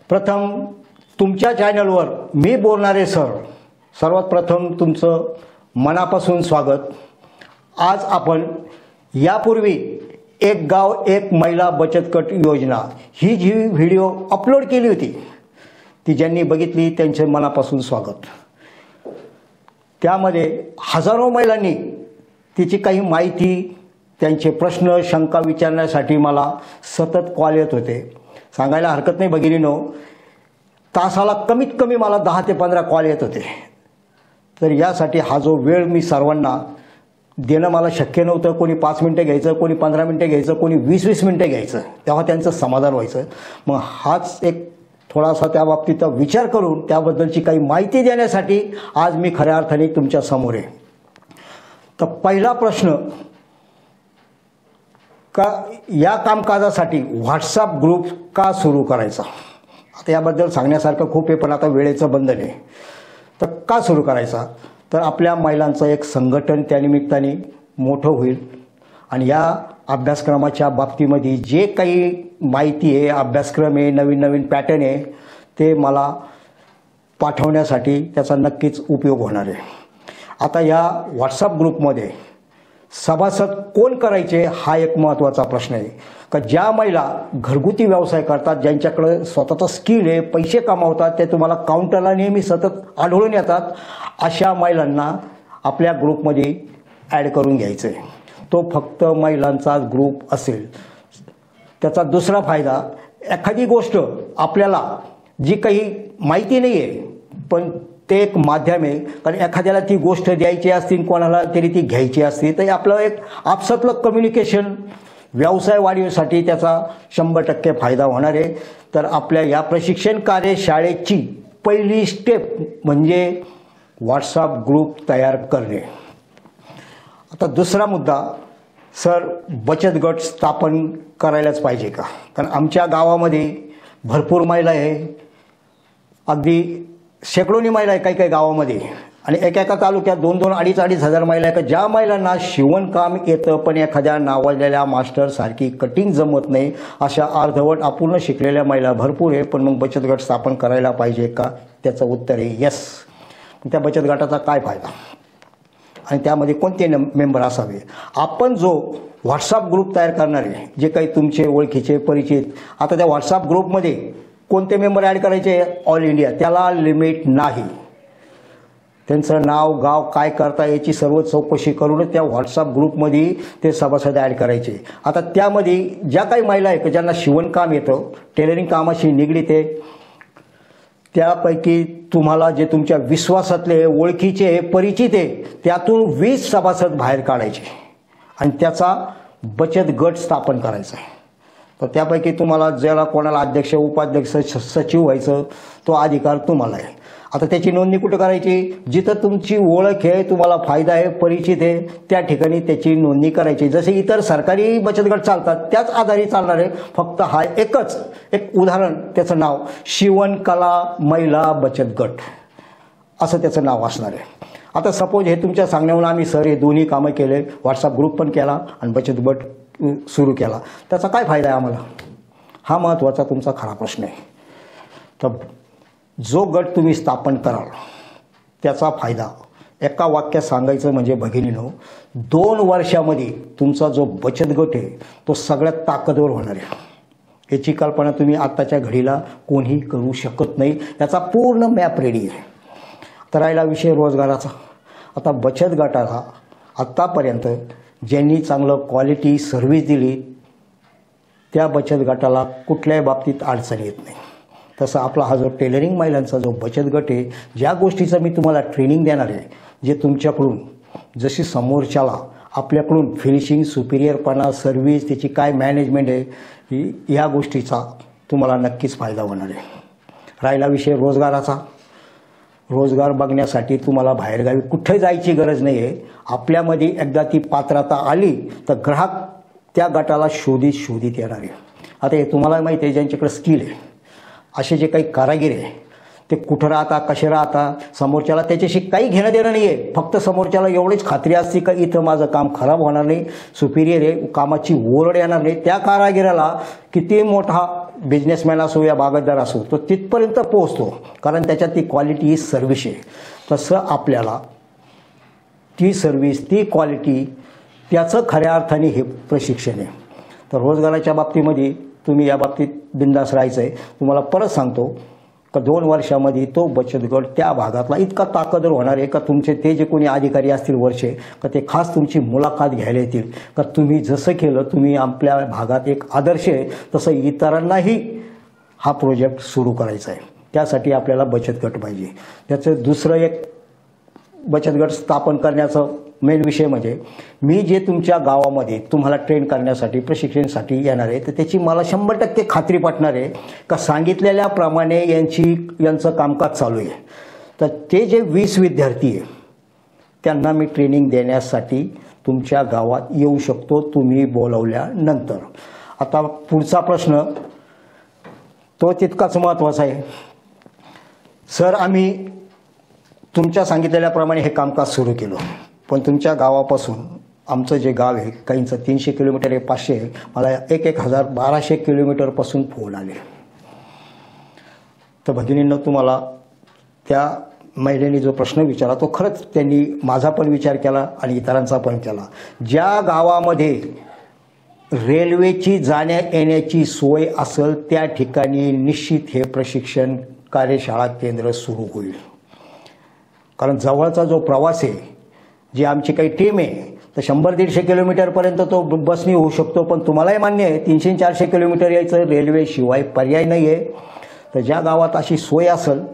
प्रथम तुमच्या चॅनलवर मी बोलणारे सर, सर्वात प्रथम तुमचं मनापासून स्वागत। आज आपण यापूर्वी एक गाव एक महिला बचत गट योजना ही जी व्हिडिओ अपलोड केली होती ती ज्यांनी बघितली त्यांचे मनापासून स्वागत। त्यामध्ये हजारो महिलांनी तिची काही माहिती, त्यांचे प्रश्न, शंका विचारण्यासाठी मला सतत कॉल येत होते। सांगायला हरकत नाही भगिनीनो, तासाला कमीत कमी मला 10 ते 15 कॉल येत होते। तर यासाठी हा जो वेळ मी सर्वांना देणं मला शक्य नव्हतं। कोणी 5 मिनिटं घ्यायचं, कोणी 15 मिनिटं घ्यायचं, कोणी 20-20 मिनिटं घ्यायचं, तेव्हा त्यांचं समाधान व्हायचं। मग हाच एक थोडासा त्या बाबतीचा विचार करून त्याबद्दलची काही माहिती देण्यासाठी आज मी खऱ्या अर्थाने तुमच्या समोर आहे। तर पहिला प्रश्न, का या कामकाजासाठी व्हॉट्सअप ग्रुप का सुरू करायचा? आता याबद्दल सांगण्यासारखं खूप आहे, पण आता वेळेचं बंधन आहे। तर का सुरू करायचा? तर आपल्या महिलांचं एक संघटन त्यानिमित्ताने मोठं होईल आणि या अभ्यासक्रमाच्या बाबतीमध्ये जे काही माहिती आहे, अभ्यासक्रम आहे, नवीन नवीन पॅटर्न आहे, ते मला पाठवण्यासाठी त्याचा नक्कीच उपयोग होणार आहे। आता या व्हॉट्सअप ग्रुपमध्ये सभासद कोण करायचे हा एक महत्त्वाचा प्रश्न आहे। का ज्या महिला घरगुती व्यवसाय करतात, ज्यांच्याकडे स्वतःचं स्किल आहे, पैसे कमावतात, ते तुम्हाला काउंटरला नेहमी सतत आढळून येतात, अशा महिलांना आपल्या ग्रुपमध्ये ॲड करून घ्यायचं आहे। तो फक्त महिलांचा ग्रुप असेल। त्याचा दुसरा फायदा, एखादी गोष्ट आपल्याला जी काही माहिती नाही आहे पण ते एक माध्यम आहे, कारण एखाद्याला ती गोष्ट द्यायची असतील, कोणाला तरी ती घ्यायची असते, तर आपलं एक आपसातलं कम्युनिकेशन व्यवसाय वाढीसाठी त्याचा 100% फायदा होणार आहे। तर आपल्या या प्रशिक्षण कार्यशाळेची पहिली स्टेप म्हणजे व्हॉट्सअप ग्रुप तयार करणे। आता दुसरा मुद्दा, सर बचत गट स्थापन करायलाच पाहिजे का? कारण आमच्या गावामध्ये भरपूर महिला आहे, अगदी शेकडोनी महिला आहे काही काही गावामध्ये, आणि एका तालुक्यात 2-2, 2.5 हजार महिला आहे। ज्या महिलांना शिवणकाम येतं पण एखाद्या नावाजलेल्या मास्टर सारखी कटिंग जमत नाही, अशा अर्धवट अपूर्ण शिकलेल्या महिला भरपूर आहे। पण मग बचत गट स्थापन करायला पाहिजे का? त्याचं उत्तर आहे यस। त्या बचत गटाचा काय फायदा आणि त्यामध्ये कोणते मेंबर असावे? आपण जो व्हॉट्सअप ग्रुप तयार करणार आहे, जे काही तुमचे ओळखीचे परिचित, आता त्या व्हॉट्सअप ग्रुपमध्ये कोणते मेंबर ॲड करायचे? ऑल इंडिया, त्याला लिमिट नाही। त्यांचं नाव, गाव, काय करता याची सर्व चौकशी करूनच त्या व्हॉट्सअप ग्रुपमध्ये ते सभासद ॲड करायचे। आता त्यामध्ये ज्या काही महिला आहेत ज्यांना शिवणकाम येतं, टेलरिंग कामाशी निगडीत आहे, त्यापैकी तुम्हाला जे तुमच्या विश्वासातले, ओळखीचे, परिचित आहे, त्यातून 20 सभासद बाहेर काढायचे आणि त्याचा बचत गट स्थापन करायचा आहे। तर त्यापैकी तुम्हाला ज्याला कोणाला अध्यक्ष, उपाध्यक्ष, सचिव व्हायचं, तो अधिकार तुम्हाला आहे। आता त्याची नोंदणी कुठे करायची? जिथं तुमची ओळख आहे, तुम्हाला फायदा आहे, परिचित आहे, त्या ठिकाणी त्याची नोंदणी करायची। जसे इतर सरकारी बचत गट चालतात त्याच आधारे चालणार आहे। फक्त हा एकच एक उदाहरण, त्याचं नाव शिवणकला महिला बचत गट असं त्याचं नाव असणार आहे। आता सपोज हे तुमच्या सांगण्यावरून आम्ही सर हे दोन्ही कामं केले, व्हॉट्सअप ग्रुप पण केला आणि बचत गट सुरू केला, त्याचा काय फायदा आहे आम्हाला? हा महत्त्वाचा तुमचा खरा प्रश्न आहे। तर जो गट तुम्ही स्थापन कराल त्याचा फायदा एका वाक्यात सांगायचं म्हणजे भगिनीनो, 2 वर्षामध्ये तुमचा जो बचत गट आहे तो सगळ्यात ताकदवर होणार आहे। याची कल्पना तुम्ही आत्ताच्या घडीला कोणीही करू शकत नाही। त्याचा पूर्ण मॅप रेडी आहे। तर राहिला विषय रोजगाराचा। आता बचत गटाला आत्तापर्यंत ज्यांनी चांगलं क्वालिटी सर्व्हिस दिली त्या बचत गटाला कुठल्याही बाबतीत अडचण येत नाही। तसं आपला हा जो टेलरिंग महिलांचा जो बचत गट आहे, ज्या गोष्टीचं मी तुम्हाला ट्रेनिंग देणार आहे, जे तुमच्याकडून जशी समोरच्याला आपल्याकडून फिनिशिंग, सुपिरियरपणा, सर्व्हिस, त्याची काय मॅनेजमेंट आहे, या गोष्टीचा तुम्हाला नक्कीच फायदा होणार आहे। राहिला विषय रोजगाराचा। रोजगार बघण्यासाठी तुम्हाला बाहेरगावी कुठे जायची गरज नाही आहे। आपल्यामध्ये एकदा ती पात्रता आली तर ग्राहक त्या गटाला शोधित येणार आहे। आता हे तुम्हाला माहिती आहे, ज्यांच्याकडे स्किल आहे, असे जे काही कारागीर आहे ते कुठं राहता, कसे राहता, समोरच्याला त्याच्याशी काही घेणं देणं नाही आहे. फक्त समोरच्याला एवढीच खात्री असते का इथं माझं काम खराब होणार नाही, सुपिरियर आहे, कामाची ओरड येणार नाही. त्या कारागिराला किती मोठा बिझनेसमॅन असो या बागायतदार असो तो तिथपर्यंत पोहोचतो, कारण त्याच्यात ती क्वालिटी ही सर्व्हिस आहे. तसं आपल्याला ती सर्व्हिस, ती क्वालिटी, त्याचं खऱ्या अर्थाने हे प्रशिक्षण आहे. तर रोजगाराच्या बाबतीमध्ये तुम्ही या बाबतीत बिंदास राहायचं आहे. तुम्हाला परत सांगतो का 2 वर्षामध्ये तो बचत गट त्या भागातला इतका ताकदवर होणार आहे का तुमचे ते जे कोणी अधिकारी असतील वरचे का ते खास तुमची मुलाखत घ्यायला येतील का तुम्ही जसं केलं, तुम्ही आपल्या भागात एक आदर्श आहे, तसं इतरांनाही हा प्रोजेक्ट सुरू करायचा आहे. त्यासाठी आपल्याला बचत गट पाहिजे. त्याचं दुसरं एक बचत गट स्थापन करण्याचं मेन विषय म्हणजे मी जे तुमच्या गावामध्ये तुम्हाला ट्रेन करण्यासाठी, प्रशिक्षणासाठी येणार आहे, तर त्याची मला 100% खात्री पटणार आहे का सांगितलेल्याप्रमाणे यांचं कामकाज चालू आहे. तर ते जे 20 विद्यार्थी आहे त्यांना मी ट्रेनिंग देण्यासाठी तुमच्या गावात येऊ शकतो तुम्ही बोलवल्यानंतर. आता पुढचा प्रश्न तो तितकाच महत्त्वाचा आहे. सर, आम्ही तुमच्या सांगितलेल्याप्रमाणे हे कामकाज सुरू केलं, पण तुमच्या गावापासून आमचं जे गाव आहे, काहींचं 300 किलोमीटर आहे, 500 आहे, मला 1200 किलोमीटरपासून फोन आले. तर भगिनींनो, तुम्हाला त्या महिलेने जो प्रश्न विचारला तो खरंच त्यांनी माझा पण विचार केला आणि इतरांचा पण केला. ज्या गावामध्ये रेल्वेची जाण्या येण्याची सोय असेल त्या ठिकाणी निश्चित हे प्रशिक्षण कार्यशाळा केंद्र सुरू होईल. कारण जवळचा जो प्रवास आहे, जी आमची काही टीम आहे, तर 100-150 किलोमीटरपर्यंत तो बसनी होऊ शकतो. पण तुम्हालाही मान्य आहे 300-400 किलोमीटर यायचं रेल्वेशिवाय पर्याय नाही आहे. तर ज्या गावात अशी सोय असेल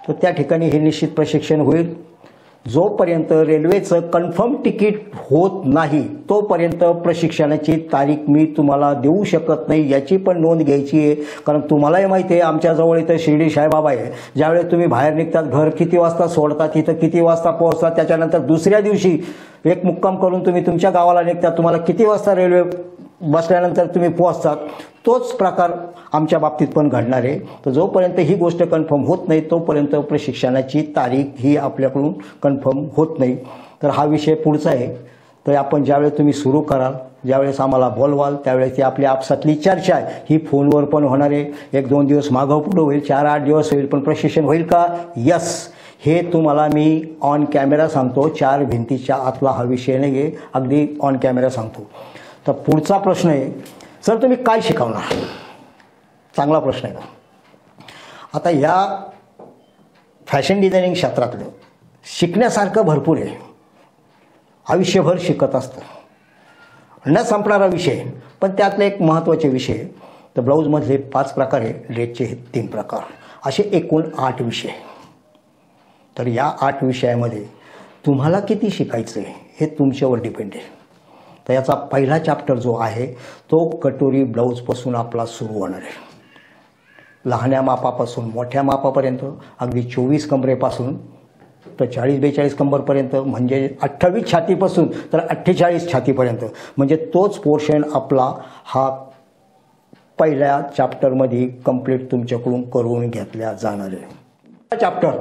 तर त्या ठिकाणी हे निश्चित प्रशिक्षण होईल. जोपर्यंत रेल्वेचं कन्फर्म तिकीट होत नाही तोपर्यंत प्रशिक्षणाची तारीख मी तुम्हाला देऊ शकत नाही, याची पण नोंद घ्यायची आहे. कारण तुम्हालाही माहिती आहे आमच्याजवळ इथं शिर्डी साईबाबा आहे. ज्यावेळेस तुम्ही बाहेर निघतात, घर किती वाजता सोडतात, तिथं किती वाजता पोहोचतात, त्याच्यानंतर दुसऱ्या दिवशी एक मुक्काम करून तुम्ही तुमच्या गावाला निघतात, तुम्हाला किती वाजता रेल्वे बसल्यानंतर तुम्ही पोहोचतात, तोच प्रकार आमच्या बाबतीत पण घडणार आहे. तर जोपर्यंत ही गोष्ट कन्फर्म होत नाही तोपर्यंत प्रशिक्षणाची तारीख ही आपल्याकडून कन्फर्म होत नाही. तर हा विषय पुढचा आहे. तर आपण ज्यावेळेस तुम्ही सुरू कराल, ज्यावेळेस आम्हाला बोलवाल, त्यावेळेस ती आपली आपसातली चर्चा आहे ही फोनवर पण होणार आहे. 1-2 दिवस मागं पुढं होईल, 4-8 दिवस होईल, पण प्रशिक्षण होईल का? यस, हे तुम्हाला मी ऑन कॅमेरा सांगतो. 4 भिंतीच्या आतला हा विषय नाही आहे, अगदी ऑन कॅमेरा सांगतो. तर पुढचा प्रश्न आहे, सर तुम्ही काय शिकवणार? चांगला प्रश्न आहे. आता या फॅशन डिझायनिंग क्षेत्रातलं शिकण्यासारखं भरपूर आहे. आयुष्यभर शिकत असतं, न संपणारा विषय. पण त्यातले एक महत्त्वाचे विषय, तर ब्लाऊजमधले 5 प्रकार आहे, ड्रेसचे 3 प्रकार, असे एकूण 8 विषय. तर या 8 विषयामध्ये तुम्हाला किती शिकायचं आहे हे तुमच्यावर डिपेंड आहे. तर याचा पहिला चॅप्टर जो आहे तो कटोरी ब्लाऊजपासून आपला सुरू होणार आहे. लहान्या मापापासून मोठ्या मापापर्यंत, अगदी 24 कमरेपासून तर 40-42 कंबरपर्यंत, म्हणजे 28 छातीपासून तर 48 छातीपर्यंत, म्हणजे तोच पोर्शन आपला हा पहिल्या चॅप्टरमध्ये कंप्लीट तुमच्याकडून करून घेतला जाणार आहे. चॅप्टर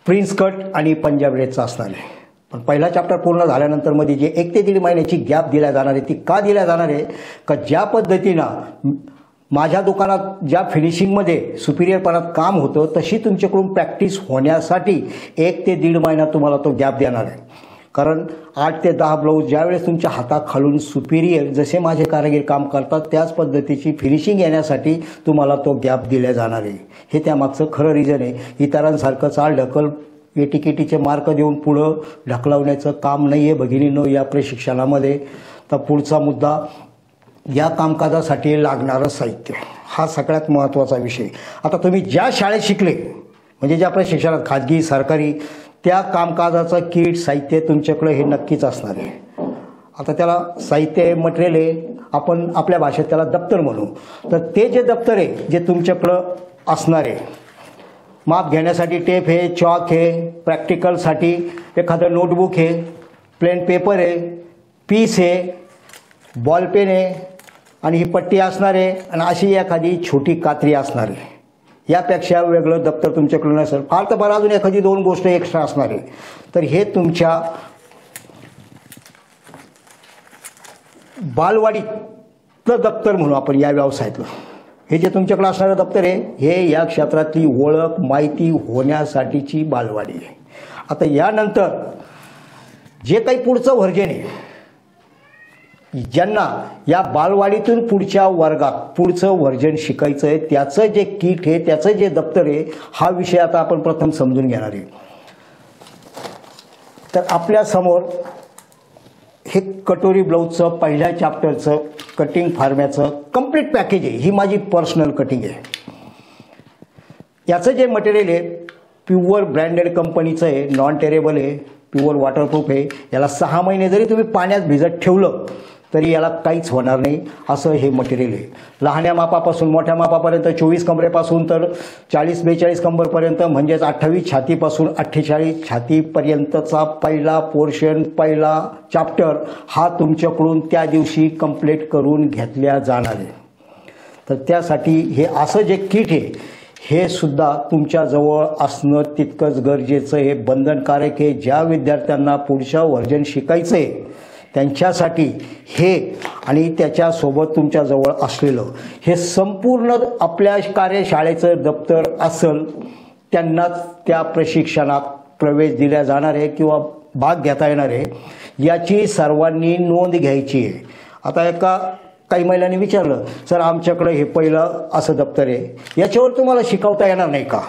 प्रिन्स कट आणि पंजाब ड्रेसचा असणार आहे. पण पहिला चॅप्टर पूर्ण झाल्यानंतर मध्ये जे 1 ते 1.5 महिन्याची गॅप दिल्या जाणार आहे, ती का दिल्या जाणार आहे का ज्या पद्धतीनं माझ्या दुकानात ज्या फिनिशिंगमध्ये सुपिरियरपणात काम होतं तशी तुमच्याकडून प्रॅक्टिस होण्यासाठी 1 ते 1.5 महिना तुम्हाला तो गॅप देणार आहे. कारण 8 ते 10 ब्लाऊज ज्यावेळेस तुमच्या हाताखालून सुपिरियर जसे माझे कारागीर काम करतात त्याच पद्धतीची फिनिशिंग येण्यासाठी तुम्हाला तो गॅप दिला जाणार आहे. हे त्यामागचं खरं रिझन आहे. इतरांसारखं चाल ढकल एटीकेटीचे मार्क देऊन पुढं ढकलवण्याचं काम नाही आहे भगिनींनो या प्रशिक्षणामध्ये. तर पुढचा मुद्दा, या कामकाजासाठी लागणारं साहित्य, हा सगळ्यात महत्त्वाचा विषय. आता तुम्ही ज्या शाळेत शिकले, म्हणजे ज्या प्रशिक्षणात खाजगी सरकारी, त्या कामकाजाचं किट साहित्य तुमच्याकडे हे नक्कीच असणार आहे. आता त्याला साहित्य मटेरियल आहे, आपण आपल्या भाषेत त्याला दप्तर म्हणू. तर ते जे दप्तर आहे जे तुमच्याकडं असणार आहे, माप घेण्यासाठी टेप आहे, चॉक आहे, प्रॅक्टिकलसाठी एखादं नोटबुक आहे, प्लेन पेपर आहे, पीस आहे, बॉल पेन आहे आणि ही पट्टी असणार आहे आणि अशी एखादी छोटी कात्री असणार आहे. यापेक्षा वेगळं दप्तर तुमच्याकडे नसेल, फार तर बरं अजून एखादी 2 गोष्ट एक्स्ट्रा असणार आहे, तर हे तुमच्या बालवाडीतलं दप्तर म्हणू आपण या व्यवसायातलं. हे जे तुमच्याकडे असणारं दप्तर आहे हे या क्षेत्रातली ओळख माहिती होण्यासाठीची बालवाडी आहे. आता यानंतर जे काही पुढचं व्हर्जन आहे, ज्यांना या बालवाडीतून पुढच्या वर्गात पुढचं व्हर्जन शिकायचं आहे त्याचं जे किट आहे त्याचं जे दप्तर आहे, हा विषय आता आपण प्रथम समजून घेणार आहे. तर आपल्यासमोर हे कटोरी ब्लाऊजचं पहिल्या चॅप्टरचं कटिंग फार्म्याचं कंप्लीट पॅकेज आहे. ही माझी पर्सनल कटिंग आहे. याचं जे मटेरियल आहे प्युअर ब्रँडेड कंपनीचं आहे, नॉन टेरेबल आहे, प्युअर वॉटरप्रूफ आहे. याला 6 महिने जरी तुम्ही पाण्यात भिजत ठेवलं तरी याला काहीच होणार नाही असं हे मटेरियल आहे. लहान्या मापापासून मोठ्या मापापर्यंत 24 कमरेपासून तर 40-42 कंबरपर्यंत म्हणजेच 28 छातीपासून 48 छातीपर्यंतचा पहिला पोर्शन पहिला चॅप्टर हा तुमच्याकडून त्या दिवशी कंप्लीट करून घेतल्या जाणार आहे. तर त्यासाठी हे असं जे किट आहे हे सुद्धा तुमच्याजवळ असणं तितकंच गरजेचं आहे, बंधनकारक आहे. ज्या विद्यार्थ्यांना पुढच्या व्हर्जन शिकायचं आहे त्यांच्यासाठी हे आणि त्याच्यासोबत तुमच्याजवळ असलेलं हे संपूर्ण आपल्या कार्यशाळेचं दप्तर असेल त्यांनाच त्या प्रशिक्षणात प्रवेश दिला जाणार आहे किंवा भाग घेता येणार आहे. याची सर्वांनी नोंद घ्यायची आहे. आता काही महिलांनी विचारलं, सर आमच्याकडे हे पहिलं असं दप्तर आहे, याच्यावर तुम्हाला शिकवता येणार नाही का?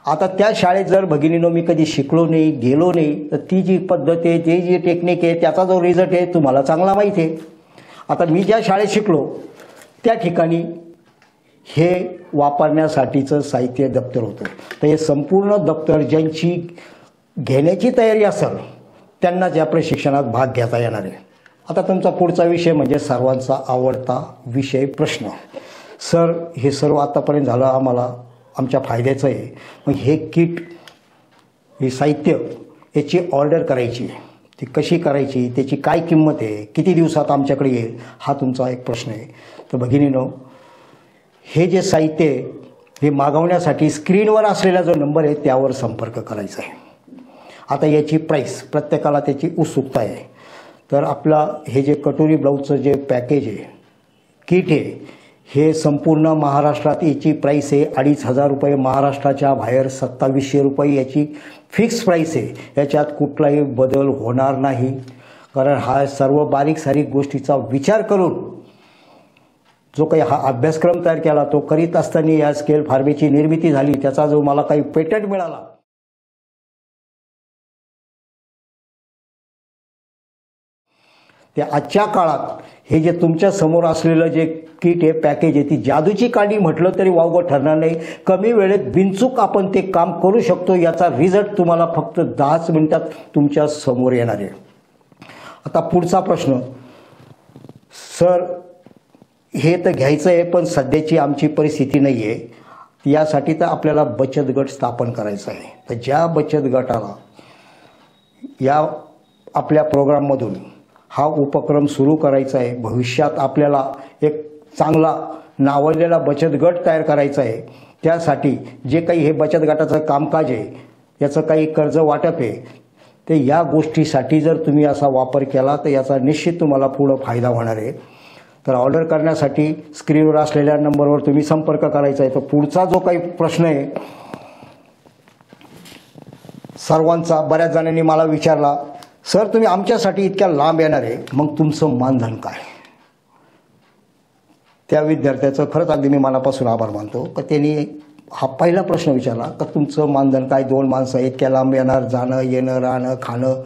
आता त्या शाळेत जर भगिनीनो मी कधी शिकलो नाही गेलो नाही तर ती जी पद्धत आहे ती जी टेक्निक आहे त्याचा जो रिझल्ट आहे तुम्हाला चांगला माहिती आहे. आता मी ज्या शाळेत शिकलो त्या ठिकाणी हे वापरण्यासाठीचं साहित्य दप्तर होतं. तर हे संपूर्ण दप्तर ज्यांची घेण्याची तयारी असेल त्यांनाच या प्रशिक्षणात भाग घेता येणार आहे. आता तुमचा पुढचा विषय म्हणजे सर्वांचा आवडता विषय प्रश्न. सर हे सर्व आतापर्यंत झालं आम्हाला आमच्या फायद्याचं आहे, मग हे किट हे साहित्य याची ऑर्डर करायची ती कशी करायची, त्याची काय किंमत आहे, किती दिवसात आमच्याकडे येईल, हा तुमचा एक प्रश्न आहे. तर भगिनीनो हे जे साहित्य आहे हे मागवण्यासाठी स्क्रीनवर असलेला जो नंबर आहे त्यावर संपर्क करायचा आहे. आता याची प्राईस प्रत्येकाला त्याची उत्सुकता आहे. तर आपला हे जे कटोरी ब्लाऊजचं जे पॅकेज आहे किट आहे हे संपूर्ण महाराष्ट्रात याची प्राईस आहे 2,500 रुपये. महाराष्ट्राच्या बाहेर 2700 रुपये याची फिक्स प्राईस आहे. याच्यात कुठलाही बदल होणार नाही, कारण हा सर्व बारीक सारीक गोष्टीचा विचार करून जो काही हा अभ्यासक्रम तयार केला तो करीत असताना या स्केल फार्मेची निर्मिती झाली. त्याचा जो मला काही पेटंट मिळाला ते आजच्या काळात हे जे तुमच्या समोर असलेलं जे किट आहे पॅकेज आहे ती जादूची काडी म्हटलं तरी वावगं ठरणार नाही. कमी वेळेत बिनचूक आपण ते काम करू शकतो. याचा रिझल्ट तुम्हाला फक्त 10 मिनिटात तुमच्या समोर येणार आहे. आता पुढचा प्रश्न, सर हे तर घ्यायचं आहे पण सध्याची आमची परिस्थिती नाही आहे, यासाठी तर आपल्याला बचत गट स्थापन करायचा आहे. तर ज्या बचत गटाला या आपल्या प्रोग्राममधून हा उपक्रम सुरू करायचा आहे, भविष्यात आपल्याला एक चांगला नावाजलेला बचत गट तयार करायचा आहे, त्यासाठी जे काही हे बचत गटाचं कामकाज आहे याचं काही कर्ज वाटप आहे ते या गोष्टीसाठी जर तुम्ही असा वापर केला तर याचा निश्चित तुम्हाला पुढं फायदा होणार आहे. तर ऑर्डर करण्यासाठी स्क्रीनवर असलेल्या नंबरवर तुम्ही संपर्क करायचा आहे. तर पुढचा जो काही प्रश्न आहे सर्वांचा, बऱ्याच जणांनी मला विचारला, सर तुम्ही आमच्यासाठी इतक्या लांब येणार आहे मग तुमचं मानधन काय? त्या विद्यार्थ्याचं खरंच अगदी मी मनापासून आभार मानतो की त्यांनी हा पहिला प्रश्न विचारला का तुमचं मानधन काय, 2 माणसं इतक्या लांब येणार, जाणं येणं राहणं खाणं,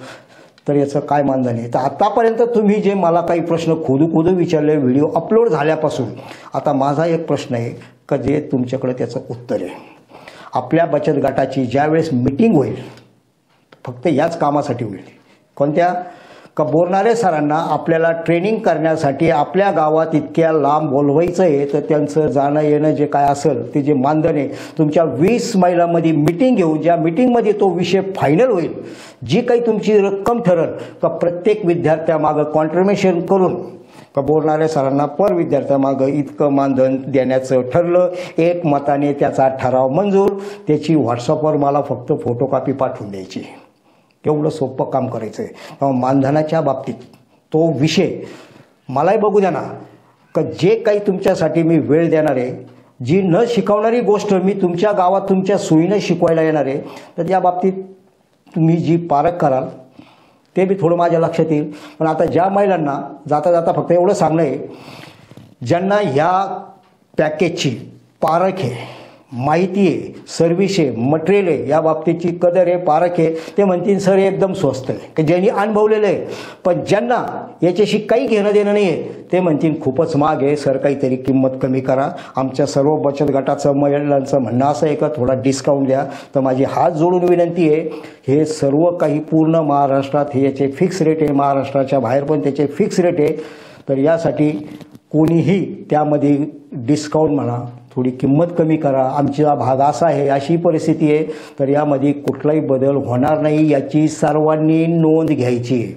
तर याचं काय मानधन आहे? तर आतापर्यंत तुम्ही जे मला काही प्रश्न खोदू विचारले व्हिडिओ अपलोड झाल्यापासून, आता माझा एक प्रश्न आहे का जे तुमच्याकडे त्याचं उत्तर आहे. आपल्या बचत गटाची ज्यावेळेस मीटिंग होईल फक्त याच कामासाठी होईल, कोणत्या का बोलणारे सरांना आपल्याला ट्रेनिंग करण्यासाठी आपल्या गावात इतक्या लांब बोलवायचं आहे, तर त्यांचं जाणं येणं जे काय असेल ते जे मानधन आहे तुमच्या 20 महिलांमध्ये मीटिंग घेऊन ज्या मीटिंगमध्ये तो विषय फायनल होईल, जी काही तुमची रक्कम ठरेल का प्रत्येक विद्यार्थ्यामागं कॉन्ट्रिब्युशन करून का बोलणाऱ्या सरांना पर विद्यार्थ्यामागं इतकं मानधन देण्याचं ठरलं. एक मताने त्याचा ठराव मंजूर. त्याची व्हॉट्सअपवर मला फक्त फोटोकॉपी पाठवून द्यायची. एवढं सोपं काम करायचं आहे. मानधनाच्या बाबतीत तो विषय मलाही बघू द्या ना, का जे काही तुमच्यासाठी मी वेळ देणार आहे, जी न शिकवणारी गोष्ट मी तुमच्या गावात तुमच्या सोयीनं शिकवायला येणार आहे, तर त्या बाबतीत तुम्ही जी पारख कराल ते बी थोडं माझ्या लक्षात येईल. पण आता ज्या महिलांना जाता जाता फक्त एवढं सांगणं आहे, ज्यांना ह्या पॅकेजची पारख आहे, माहिती आहे, सर्व्हिस आहे, मटेरियल आहे, या बाबतीची कदर आहे, पारख आहे, ते म्हणतील सर एकदम स्वस्त आहे, की ज्यांनी अनुभवलेलं आहे. पण ज्यांना याच्याशी काही घेणं देणं नाही आहे ते म्हणतील खूपच महाग आहे, सर काहीतरी किंमत कमी करा. आमच्या सर्व बचत गटाचं महिलांचं म्हणणं असं आहे का थोडा डिस्काउंट द्या. तर माझी हात जोडून विनंती आहे, हे सर्व काही पूर्ण महाराष्ट्रात हे याचे फिक्स रेट आहे, महाराष्ट्राच्या बाहेर पण त्याचे फिक्स रेट आहे. तर यासाठी कोणीही त्यामध्ये डिस्काउंट म्हणा, थोडी किंमत कमी करा, आमचा भाग असा आहे, अशी परिस्थिती आहे, तर यामध्ये कुठलाही बदल होणार नाही, याची सर्वांनी नोंद घ्यायची आहे.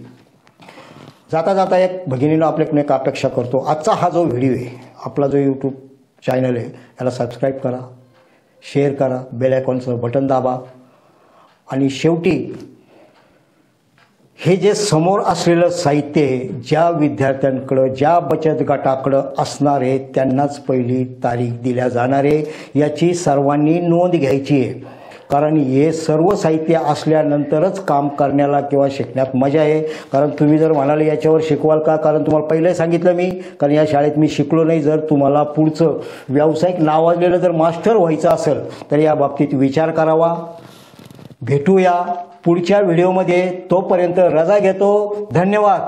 जाता जाता एक भगिनीनं आपल्याकडे एक अपेक्षा करतो, आजचा हा जो व्हिडिओ आहे, आपला जो यूट्यूब चॅनल आहे, याला सबस्क्राईब करा, शेअर करा, बेल आयकॉनचं बटन दाबा. आणि शेवटी हे जे समोर असलेलं साहित्य आहे, ज्या विद्यार्थ्यांकडं ज्या बचत गटाकडं असणार आहे त्यांनाच पहिली तारीख दिल्या जाणार आहे, याची सर्वांनी नोंद घ्यायची आहे. कारण हे सर्व साहित्य असल्यानंतरच काम करण्याला किंवा शिकण्यात मजा आहे. कारण तुम्ही जर म्हणाले याच्यावर शिकवाल का, कारण तुम्हाला पहिलं सांगितलं मी, कारण या शाळेत मी शिकलो नाही. जर तुम्हाला पुढचं व्यावसायिक नावाजलेलं जर मास्टर व्हायचं असेल तर या बाबतीत विचार करावा. भेटूया पुढच्या व्हिडिओमध्ये. तोपर्यंत रजा घेतो. धन्यवाद.